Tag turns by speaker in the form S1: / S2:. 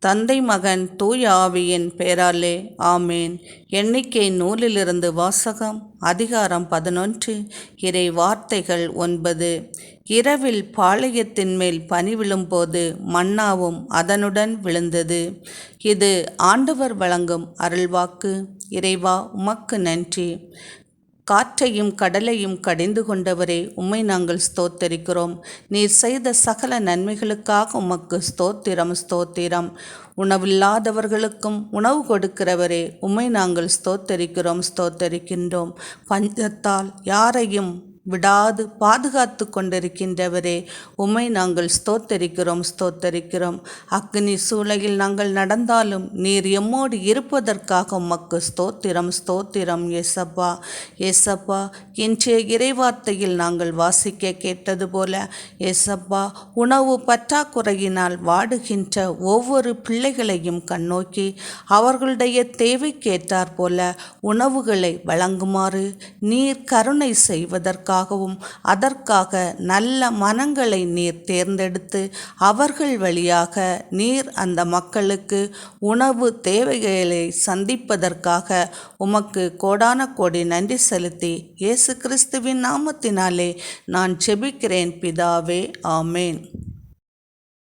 S1: தந்தை மகன் தூய ஆவியின் பெயராலே ஆமேன். எண்ணிக்கை நூலிலிருந்து வாசகம். அதிகாரம் 11. இறை வார்த்தைகள் 9. இரவில் பாளையத்தின் மேல் பனி விழும்போது மன்னாவும் அதனுடன் விழுந்தது. இது ஆண்டவர் வழங்கும் அருள்வாக்கு. இறைவா, உமக்கு நன்றி. காற்றையும் கடலையும் கடிந்து கொண்டவரே, உம்மை நாங்கள் ஸ்தோத்தரிக்கிறோம். நீர் செய்த சகல நன்மைகளுக்காக உமக்கு ஸ்தோத்திரம் ஸ்தோத்திரம். உணவில்லாதவர்களுக்கும் உணவு கொடுக்கிறவரே, உம்மை நாங்கள் ஸ்தோத்தரிக்கின்றோம். பஞ்சத்தால் யாரையும் விடாது பாதுகாத்து கொண்டிருக்கின்றவரே, உம்மை நாங்கள் ஸ்தோத்தரிக்கிறோம். அக்னி சூளையில் நாங்கள் நடந்தாலும் நீர் எம்மோடு இருப்பதற்காக உமக்கு ஸ்தோத்திரம் ஏசப்பா. இன்றைய இறைவார்த்தையில் நாங்கள் வாசிக்க கேட்டது போல ஏசப்பா, உணவு பற்றாக்குறையினால் வாடுகின்ற ஒவ்வொரு பிள்ளைகளையும் கண்ணோக்கி அவர்களுடைய தேவைக்கேற்றாற் போல உணவுகளை வழங்குமாறு நீர் கருணை செய்வதற்காகவும் அதற்காக நல்ல மனங்களை நீர் தேர்ந்தெடுத்து அவர்கள் வழியாக நீர் அந்த மக்களுக்கு உணவு தேவைகளை சந்திப்பதற்காக உமக்கு கோடான கோடி நன்றி செலுத்தி இயேசு கிறிஸ்துவின் நாமத்தினாலே நான் ஜெபிக்கிறேன் பிதாவே, ஆமேன்.